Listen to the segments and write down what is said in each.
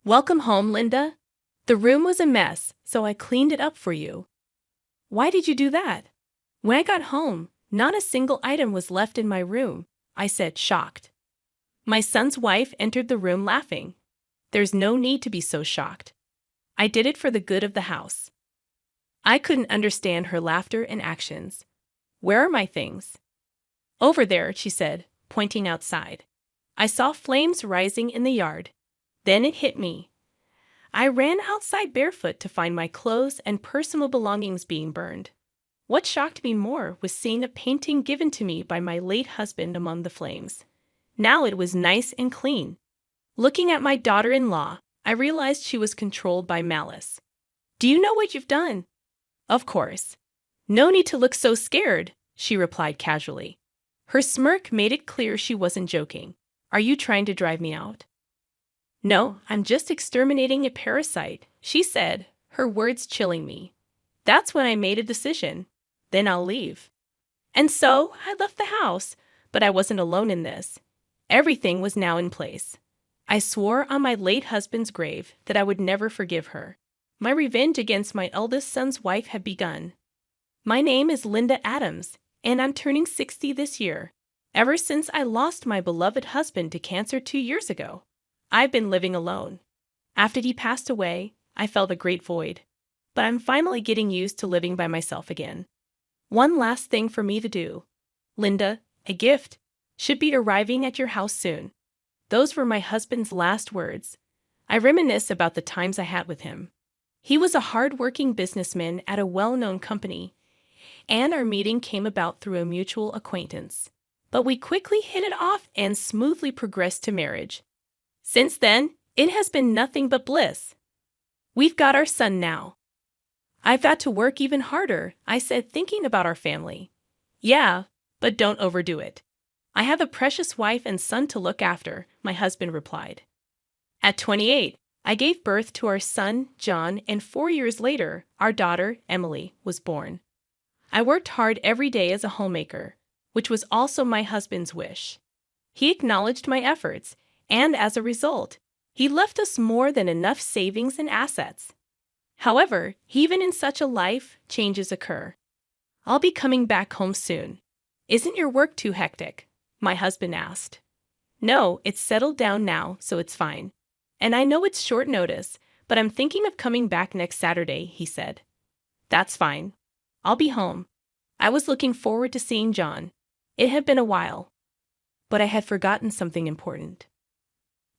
Welcome home, Linda. The room was a mess, so I cleaned it up for you. Why did you do that? When I got home, not a single item was left in my room, I said, shocked. My son's wife entered the room laughing. There's no need to be so shocked. I did it for the good of the house. I couldn't understand her laughter and actions. Where are my things? Over there, she said, pointing outside. I saw flames rising in the yard. Then it hit me. I ran outside barefoot to find my clothes and personal belongings being burned. What shocked me more was seeing a painting given to me by my late husband among the flames. Now it was nice and clean. Looking at my daughter-in-law, I realized she was controlled by malice. Do you know what you've done? Of course. No need to look so scared, she replied casually. Her smirk made it clear she wasn't joking. Are you trying to drive me out? No, I'm just exterminating a parasite, she said, her words chilling me. That's when I made a decision. Then I'll leave. And so I left the house, but I wasn't alone in this. Everything was now in place. I swore on my late husband's grave that I would never forgive her. My revenge against my eldest son's wife had begun. My name is Linda Adams, and I'm turning 60 this year. Ever since I lost my beloved husband to cancer 2 years ago, I've been living alone. After he passed away, I felt a great void. But I'm finally getting used to living by myself again. One last thing for me to do. Linda, a gift should be arriving at your house soon. Those were my husband's last words. I reminisce about the times I had with him. He was a hard-working businessman at a well-known company, and our meeting came about through a mutual acquaintance. But we quickly hit it off and smoothly progressed to marriage. Since then, it has been nothing but bliss. We've got our son now. I've got to work even harder, I said, thinking about our family. Yeah, but don't overdo it. I have a precious wife and son to look after, my husband replied. At 28, I gave birth to our son, John, and 4 years later, our daughter, Emily, was born. I worked hard every day as a homemaker, which was also my husband's wish. He acknowledged my efforts, and as a result, he left us more than enough savings and assets. However, even in such a life, changes occur. I'll be coming back home soon. Isn't your work too hectic? My husband asked. No, it's settled down now, so it's fine. And I know it's short notice, but I'm thinking of coming back next Saturday, he said. That's fine. I'll be home. I was looking forward to seeing John. It had been a while. But I had forgotten something important.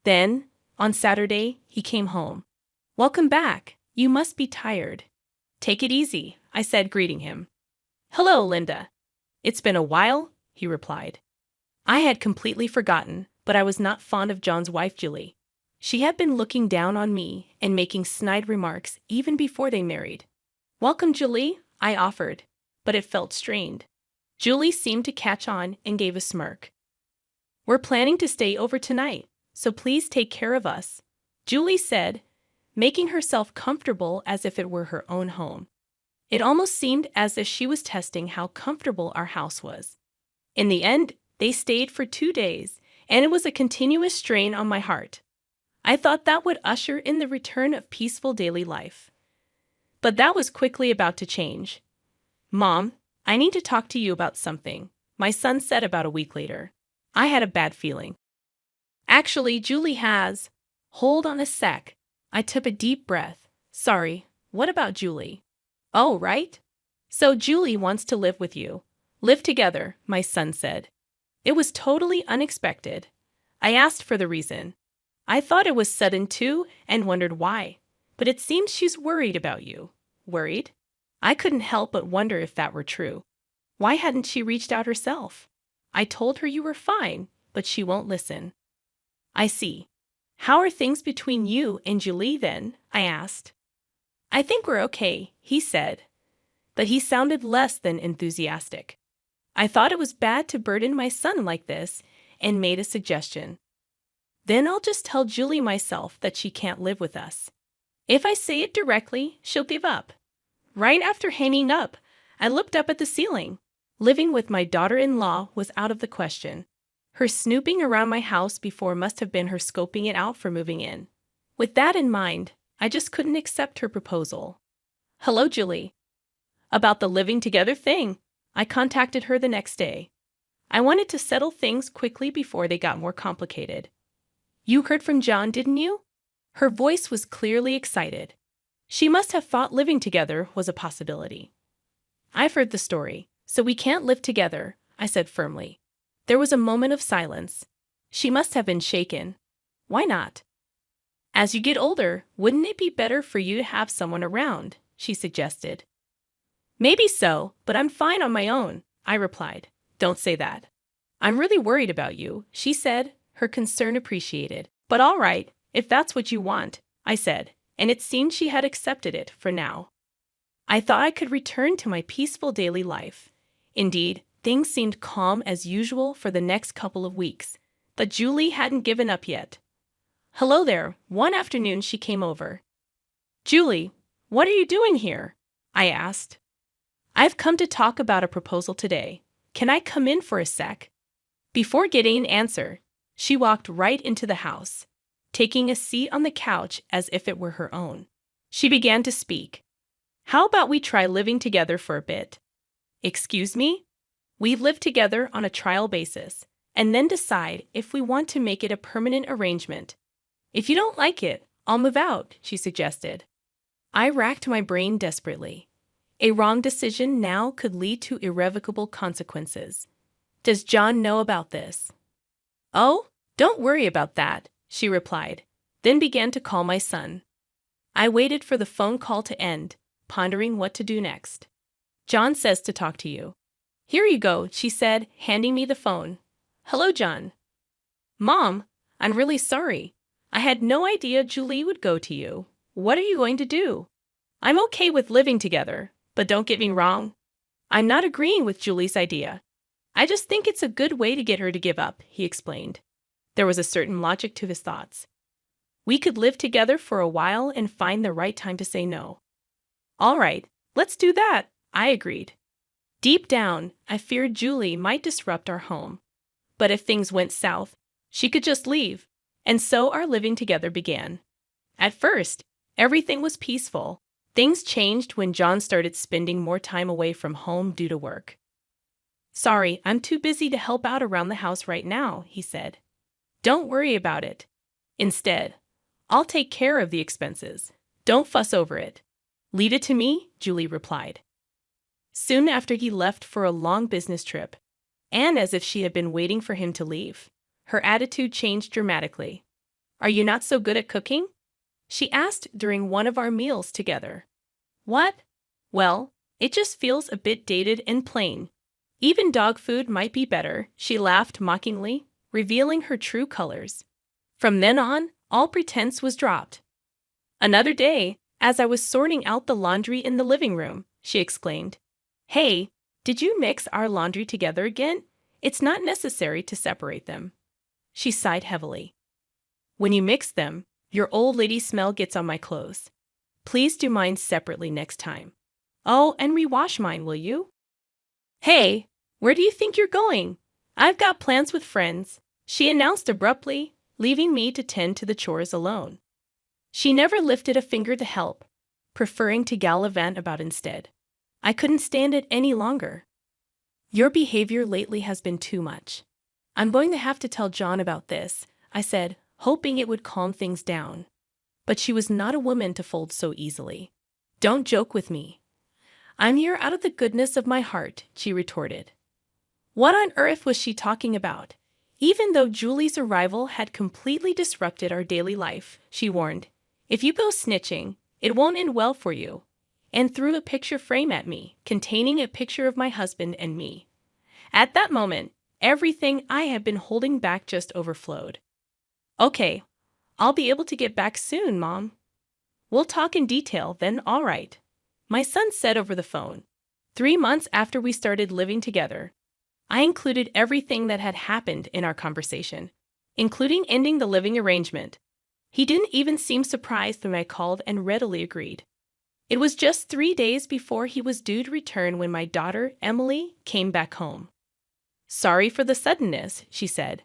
Then, on Saturday, he came home. Welcome back. You must be tired. Take it easy, I said, greeting him. Hello, Linda. It's been a while, he replied. I had completely forgotten, but I was not fond of John's wife, Julie. She had been looking down on me and making snide remarks even before they married. Welcome, Julie, I offered, but it felt strained. Julie seemed to catch on and gave a smirk. We're planning to stay over tonight, so please take care of us, Julie said, making herself comfortable as if it were her own home. It almost seemed as if she was testing how comfortable our house was. In the end, they stayed for 2 days, and it was a continuous strain on my heart. I thought that would usher in the return of peaceful daily life. But that was quickly about to change. Mom, I need to talk to you about something, my son said about a week later. I had a bad feeling. Actually, Julie has. Hold on a sec. I took a deep breath. Sorry, what about Julie? Oh, right. So Julie wants to live with you. Live together, my son said. It was totally unexpected. I asked for the reason. I thought it was sudden too and wondered why. But it seems she's worried about you. Worried? I couldn't help but wonder if that were true. Why hadn't she reached out herself? I told her you were fine, but she won't listen. I see. How are things between you and Julie then? I asked. I think we're okay, he said. But he sounded less than enthusiastic. I thought it was bad to burden my son like this and made a suggestion. Then I'll just tell Julie myself that she can't live with us. If I say it directly, she'll give up. Right after hanging up, I looked up at the ceiling. Living with my daughter-in-law was out of the question. Her snooping around my house before must have been her scoping it out for moving in. With that in mind, I just couldn't accept her proposal. Hello, Julie. About the living together thing, I contacted her the next day. I wanted to settle things quickly before they got more complicated. You heard from John, didn't you? Her voice was clearly excited. She must have thought living together was a possibility. I've heard the story, so we can't live together, I said firmly. There was a moment of silence. She must have been shaken. Why not? As you get older, wouldn't it be better for you to have someone around? She suggested. Maybe so, but I'm fine on my own, I replied. Don't say that. I'm really worried about you, she said, her concern appreciated. But all right, if that's what you want, I said, and it seemed she had accepted it for now. I thought I could return to my peaceful daily life. Indeed, things seemed calm as usual for the next couple of weeks, but Julie hadn't given up yet. Hello there. One afternoon she came over. Julie, what are you doing here? I asked. I've come to talk about a proposal today. Can I come in for a sec? Before getting an answer, she walked right into the house, taking a seat on the couch as if it were her own. She began to speak. How about we try living together for a bit? Excuse me? We live together on a trial basis, and then decide if we want to make it a permanent arrangement. If you don't like it, I'll move out, she suggested. I racked my brain desperately. A wrong decision now could lead to irrevocable consequences. Does John know about this? Oh, don't worry about that, she replied, then began to call my son. I waited for the phone call to end, pondering what to do next. John says to talk to you. Here you go, she said, handing me the phone. Hello, John. Mom, I'm really sorry. I had no idea Julie would go to you. What are you going to do? I'm okay with living together, but don't get me wrong. I'm not agreeing with Julie's idea. I just think it's a good way to get her to give up, he explained. There was a certain logic to his thoughts. We could live together for a while and find the right time to say no. All right, let's do that, I agreed. Deep down, I feared Julie might disrupt our home. But if things went south, she could just leave, and so our living together began. At first, everything was peaceful. Things changed when John started spending more time away from home due to work. Sorry, I'm too busy to help out around the house right now, he said. Don't worry about it. Instead, I'll take care of the expenses. Don't fuss over it. Leave it to me, Julie replied. Soon after he left for a long business trip, and as if she had been waiting for him to leave, her attitude changed dramatically. Are you not so good at cooking? She asked during one of our meals together. What? Well, it just feels a bit dated and plain. Even dog food might be better, she laughed mockingly, revealing her true colors. From then on, all pretense was dropped. Another day, as I was sorting out the laundry in the living room, she exclaimed, Hey, did you mix our laundry together again? It's not necessary to separate them. She sighed heavily. When you mix them, your old lady smell gets on my clothes. Please do mine separately next time. Oh, and rewash mine, will you? Hey, where do you think you're going? I've got plans with friends, she announced abruptly, leaving me to tend to the chores alone. She never lifted a finger to help, preferring to gallivant about instead. I couldn't stand it any longer. Your behavior lately has been too much. I'm going to have to tell John about this, I said, hoping it would calm things down. But she was not a woman to fold so easily. Don't joke with me. I'm here out of the goodness of my heart, she retorted. What on earth was she talking about? Even though Julie's arrival had completely disrupted our daily life, she warned, if you go snitching, it won't end well for you. And threw a picture frame at me, containing a picture of my husband and me. At that moment, everything I had been holding back just overflowed. Okay, I'll be able to get back soon, Mom. We'll talk in detail then, all right. My son said over the phone. 3 months after we started living together, I included everything that had happened in our conversation, including ending the living arrangement. He didn't even seem surprised when I called and readily agreed. It was just 3 days before he was due to return when my daughter, Emily, came back home. Sorry for the suddenness, she said.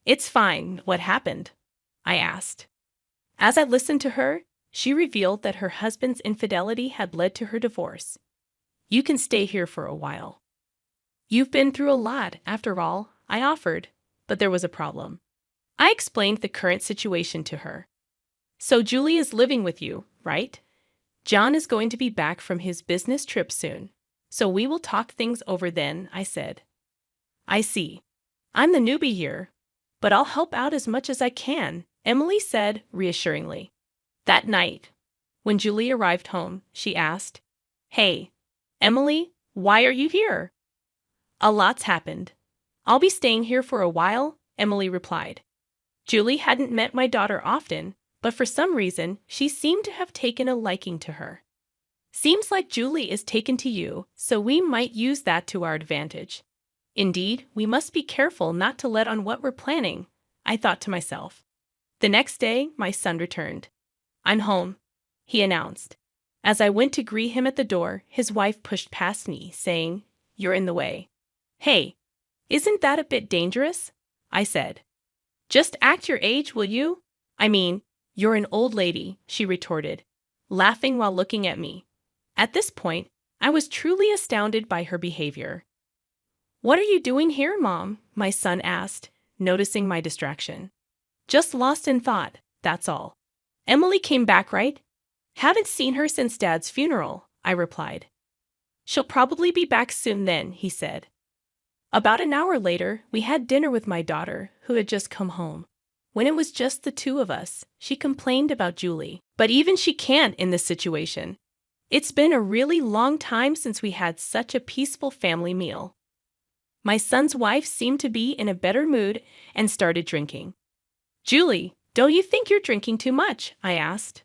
It's fine. What happened? I asked. As I listened to her, she revealed that her husband's infidelity had led to her divorce. You can stay here for a while. You've been through a lot, after all, I offered, but there was a problem. I explained the current situation to her. So Julie is living with you, right? John is going to be back from his business trip soon, so we will talk things over then, I said. I see. I'm the newbie here, but I'll help out as much as I can, Emily said reassuringly. That night, when Julie arrived home, she asked, Hey, Emily, why are you here? A lot's happened. I'll be staying here for a while, Emily replied. Julie hadn't met my daughter often, but for some reason, she seemed to have taken a liking to her. Seems like Julie is taken to you, so we might use that to our advantage. Indeed, we must be careful not to let on what we're planning, I thought to myself. The next day, my son returned. I'm home, he announced. As I went to greet him at the door, his wife pushed past me, saying, You're in the way. Hey, isn't that a bit dangerous? I said. Just act your age, will you? I mean, you're an old lady, she retorted, laughing while looking at me. At this point, I was truly astounded by her behavior. What are you doing here, Mom? My son asked, noticing my distraction. Just lost in thought, that's all. Emily came back, right? Haven't seen her since Dad's funeral, I replied. She'll probably be back soon then, he said. About an hour later, we had dinner with my daughter, who had just come home. When it was just the two of us, she complained about Julie. But even she can't in this situation. It's been a really long time since we had such a peaceful family meal. My son's wife seemed to be in a better mood and started drinking. Julie, don't you think you're drinking too much? I asked.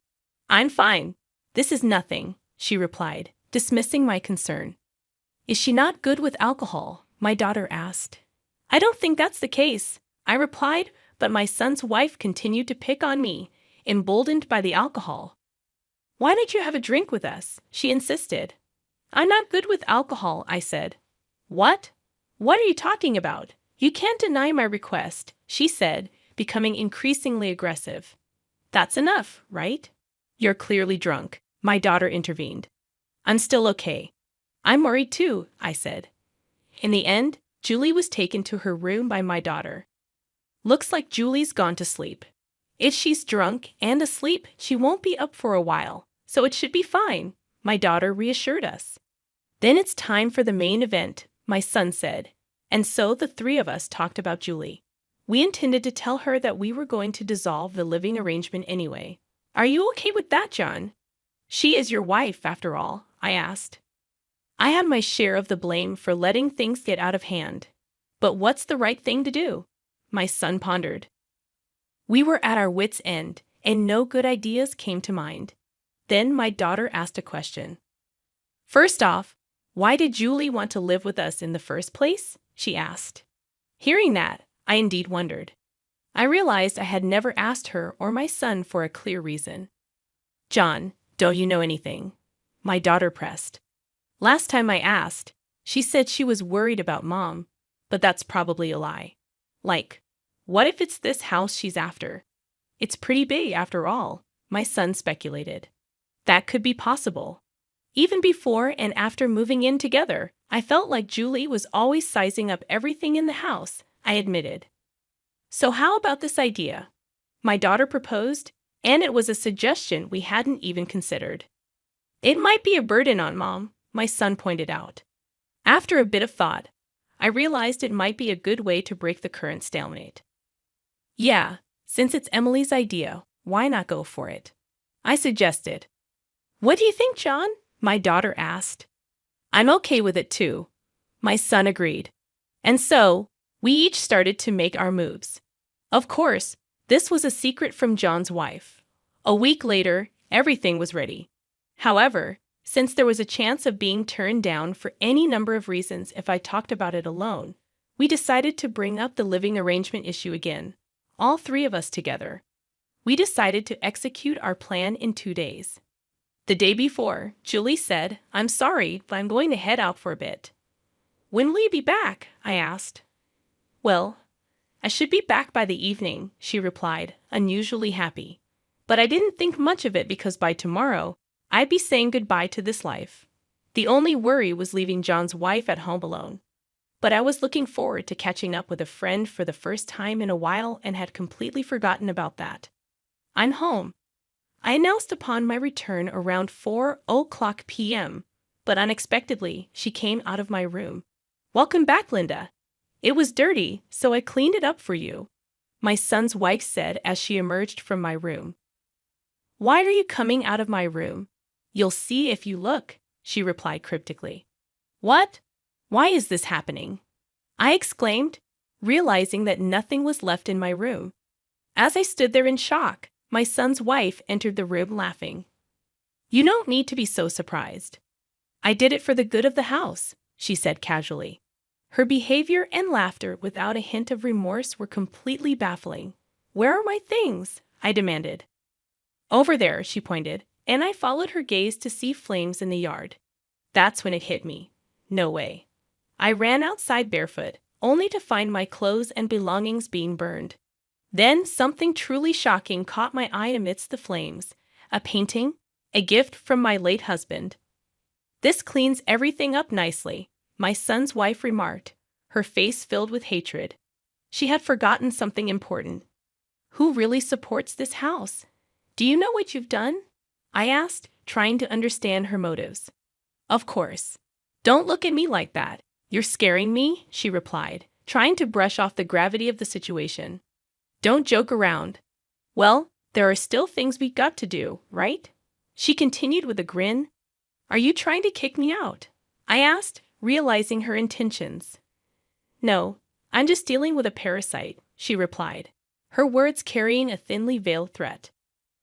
I'm fine. This is nothing, she replied, dismissing my concern. Is she not good with alcohol? My daughter asked. I don't think that's the case, I replied, but my son's wife continued to pick on me, emboldened by the alcohol. Why don't you have a drink with us? She insisted. I'm not good with alcohol, I said. What? What are you talking about? You can't deny my request, she said, becoming increasingly aggressive. That's enough, right? You're clearly drunk, my daughter intervened. I'm still okay. I'm worried too, I said. In the end, Julie was taken to her room by my daughter. Looks like Julie's gone to sleep. If she's drunk and asleep, she won't be up for a while, so it should be fine, my daughter reassured us. Then it's time for the main event, my son said, and so the three of us talked about Julie. We intended to tell her that we were going to dissolve the living arrangement anyway. Are you okay with that, John? She is your wife, after all, I asked. I had my share of the blame for letting things get out of hand. But what's the right thing to do? My son pondered. We were at our wits' end, and no good ideas came to mind. Then my daughter asked a question. First off, why did Julie want to live with us in the first place? She asked. Hearing that, I indeed wondered. I realized I had never asked her or my son for a clear reason. John, don't you know anything? My daughter pressed. Last time I asked, she said she was worried about Mom, but that's probably a lie. Like, what if it's this house she's after? It's pretty big after all, my son speculated. That could be possible. Even before and after moving in together, I felt like Julie was always sizing up everything in the house, I admitted. So how about this idea? My daughter proposed, and it was a suggestion we hadn't even considered. It might be a burden on Mom, my son pointed out. After a bit of thought, I realized it might be a good way to break the current stalemate. Yeah, since it's Emily's idea, why not go for it? I suggested. What do you think, John? My daughter asked. I'm okay with it too. My son agreed. And so, we each started to make our moves. Of course, this was a secret from John's wife. A week later, everything was ready. However, since there was a chance of being turned down for any number of reasons if I talked about it alone, we decided to bring up the living arrangement issue again, all three of us together. We decided to execute our plan in 2 days. The day before, Julie said, I'm sorry, but I'm going to head out for a bit. When will you be back? I asked. Well, I should be back by the evening, she replied, unusually happy. But I didn't think much of it because by tomorrow, I'd be saying goodbye to this life. The only worry was leaving John's wife at home alone. But I was looking forward to catching up with a friend for the first time in a while and had completely forgotten about that. I'm home, I announced upon my return around 4:00 p.m., but unexpectedly, she came out of my room. "Welcome back, Linda. It was dirty, so I cleaned it up for you," my son's wife said as she emerged from my room. "Why are you coming out of my room? You'll see if you look," she replied cryptically. "What? Why is this happening?" I exclaimed, realizing that nothing was left in my room. As I stood there in shock, my son's wife entered the room laughing. "You don't need to be so surprised. I did it for the good of the house," she said casually. Her behavior and laughter without a hint of remorse were completely baffling. "Where are my things?" I demanded. "Over there," she pointed, and I followed her gaze to see flames in the yard. That's when it hit me. No way. I ran outside barefoot, only to find my clothes and belongings being burned. Then something truly shocking caught my eye amidst the flames. A painting, a gift from my late husband. "This cleans everything up nicely," my son's wife remarked, her face filled with hatred. She had forgotten something important. "Who really supports this house? Do you know what you've done?" I asked, trying to understand her motives. "Of course. Don't look at me like that. You're scaring me," she replied, trying to brush off the gravity of the situation. "Don't joke around. Well, there are still things we got to do, right?" She continued with a grin. "Are you trying to kick me out?" I asked, realizing her intentions. "No, I'm just dealing with a parasite," she replied, her words carrying a thinly veiled threat.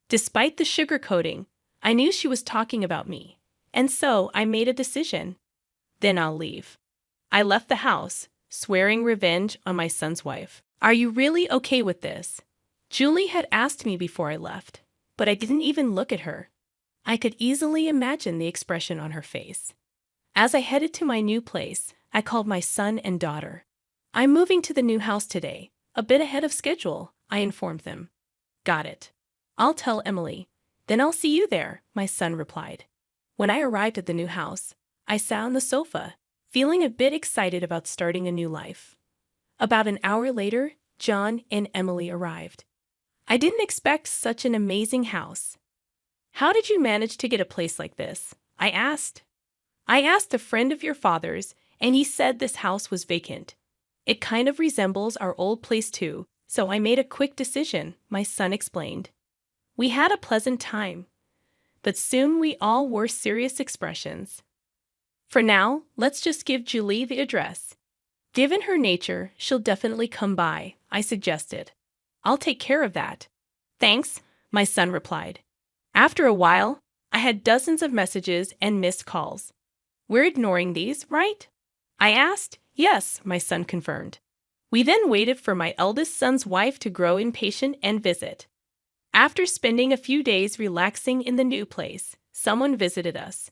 Despite the sugarcoating, I knew she was talking about me, and so I made a decision. Then I'll leave. I left the house, swearing revenge on my son's wife. "Are you really okay with this?" Julie had asked me before I left, but I didn't even look at her. I could easily imagine the expression on her face. As I headed to my new place, I called my son and daughter. "I'm moving to the new house today, a bit ahead of schedule," I informed them. "Got it. I'll tell Emily. Then I'll see you there," my son replied. When I arrived at the new house, I sat on the sofa, feeling a bit excited about starting a new life. About an hour later, John and Emily arrived. I didn't expect such an amazing house. "How did you manage to get a place like this?" I asked. "I asked a friend of your father's, and he said this house was vacant. It kind of resembles our old place too, so I made a quick decision," my son explained. We had a pleasant time, but soon we all wore serious expressions. "For now, let's just give Julie the address. Given her nature, she'll definitely come by," I suggested. "I'll take care of that." "Thanks," my son replied. After a while, I had dozens of messages and missed calls. "We're ignoring these, right?" I asked. "Yes," my son confirmed. We then waited for my eldest son's wife to grow impatient and visit. After spending a few days relaxing in the new place, someone visited us.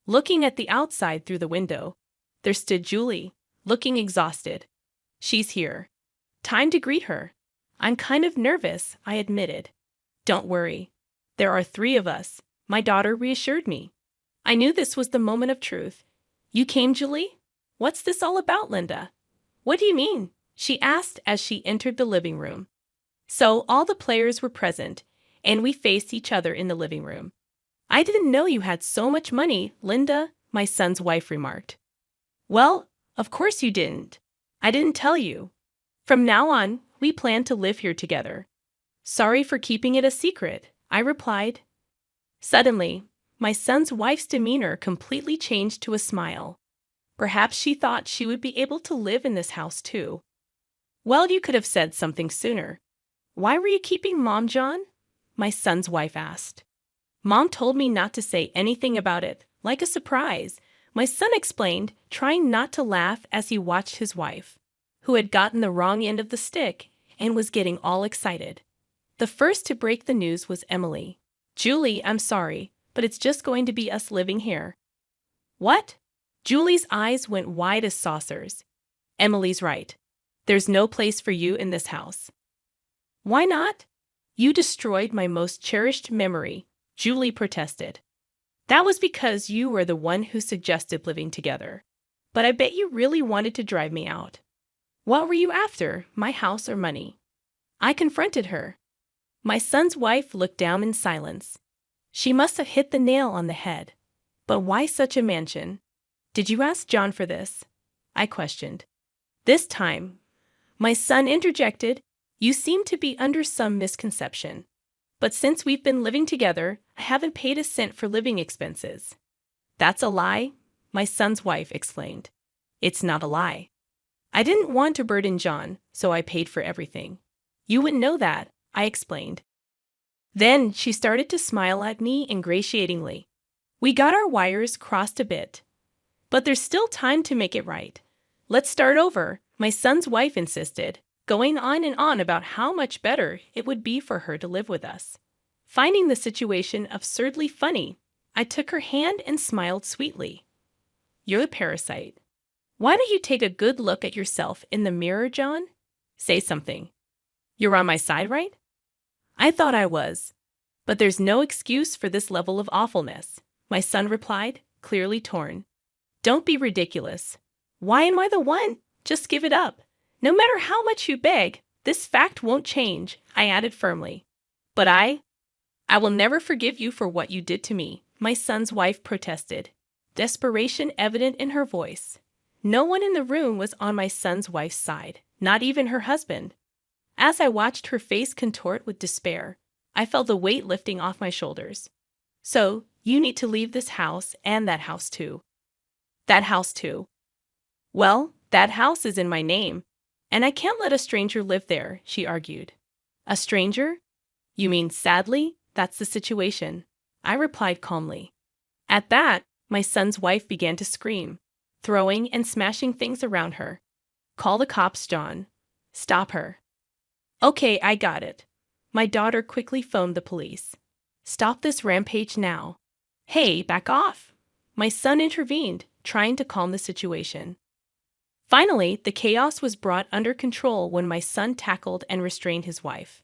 Looking at the outside through the window, there stood Julie, looking exhausted. "She's here. Time to greet her." "I'm kind of nervous," I admitted. "Don't worry. There are 3 of us," my daughter reassured me. I knew this was the moment of truth. "You came, Julie? What's this all about, Linda?" "What do you mean?" she asked as she entered the living room. So all the players were present, and we faced each other in the living room. "I didn't know you had so much money, Linda," my son's wife remarked. "Well, of course you didn't. I didn't tell you. From now on, we plan to live here together." "Sorry for keeping it a secret," I replied. Suddenly, my son's wife's demeanor completely changed to a smile. Perhaps she thought she would be able to live in this house too. "Well, you could have said something sooner. Why were you keeping Mom, John?" my son's wife asked. "Mom told me not to say anything about it, like a surprise," my son explained, trying not to laugh as he watched his wife, who had gotten the wrong end of the stick and was getting all excited. The first to break the news was Emily. "Julie, I'm sorry, but it's just going to be us living here." "What?" Julie's eyes went wide as saucers. "Emily's right. There's no place for you in this house." "Why not?" You destroyed my most cherished memory, Julie protested. That was because you were the one who suggested living together. But I bet you really wanted to drive me out. What were you after, my house or money? I confronted her. My son's wife looked down in silence. She must have hit the nail on the head. But why such a mansion? Did you ask John for this? I questioned. This time, my son interjected, you seem to be under some misconception. But since we've been living together, I haven't paid a cent for living expenses. That's a lie, my son's wife explained. It's not a lie. I didn't want to burden John, so I paid for everything. You wouldn't know that, I explained. Then she started to smile at me ingratiatingly. We got our wires crossed a bit. But there's still time to make it right. Let's start over, my son's wife insisted, going on and on about how much better it would be for her to live with us. Finding the situation absurdly funny, I took her hand and smiled sweetly. You're a parasite. Why don't you take a good look at yourself in the mirror, John? Say something. You're on my side, right? I thought I was. But there's no excuse for this level of awfulness, my son replied, clearly torn. Don't be ridiculous. Why am I the one? Just give it up. No matter how much you beg, this fact won't change, I added firmly. But I will never forgive you for what you did to me, my son's wife protested, desperation evident in her voice. No one in the room was on my son's wife's side, not even her husband. As I watched her face contort with despair, I felt the weight lifting off my shoulders. So, you need to leave this house and that house too. That house too. Well, that house is in my name, and I can't let a stranger live there, she argued. A stranger? You mean sadly, that's the situation, I replied calmly. At that, my son's wife began to scream, throwing and smashing things around her. Call the cops, John. Stop her. Okay, I got it. My daughter quickly phoned the police. Stop this rampage now. Hey, back off. My son intervened, trying to calm the situation. Finally, the chaos was brought under control when my son tackled and restrained his wife.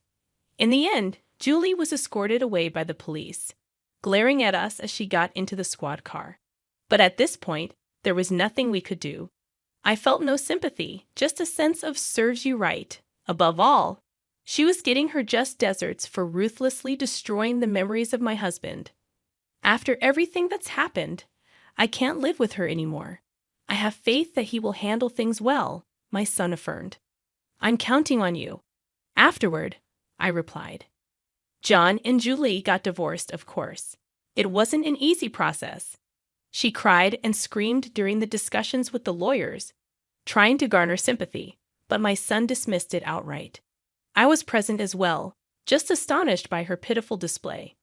In the end, Julie was escorted away by the police, glaring at us as she got into the squad car. But at this point, there was nothing we could do. I felt no sympathy, just a sense of serves you right. Above all, she was getting her just deserts for ruthlessly destroying the memories of my husband. After everything that's happened, I can't live with her anymore. I have faith that he will handle things well, my son affirmed. I'm counting on you. Afterward, I replied. John and Julie got divorced, of course. It wasn't an easy process. She cried and screamed during the discussions with the lawyers, trying to garner sympathy, but my son dismissed it outright. I was present as well, just astonished by her pitiful display.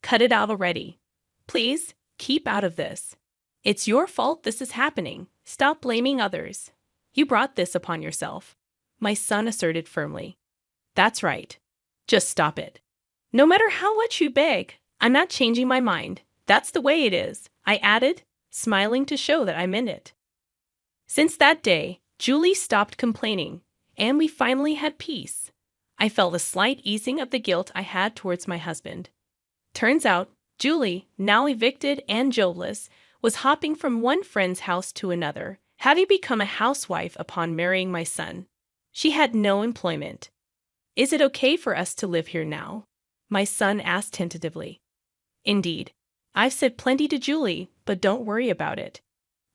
Cut it out already. Please, keep out of this. It's your fault this is happening. Stop blaming others. You brought this upon yourself, my son asserted firmly. That's right. Just stop it. No matter how much you beg, I'm not changing my mind. That's the way it is, I added, smiling to show that I meant it. Since that day, Julie stopped complaining, and we finally had peace. I felt a slight easing of the guilt I had towards my husband. Turns out, Julie, now evicted and jobless, was hopping from one friend's house to another, having become a housewife upon marrying my son. She had no employment. Is it okay for us to live here now? My son asked tentatively. Indeed. I've said plenty to Julie, but don't worry about it.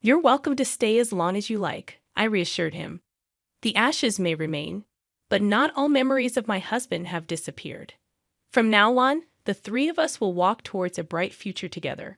You're welcome to stay as long as you like, I reassured him. The ashes may remain, but not all memories of my husband have disappeared. From now on, the three of us will walk towards a bright future together.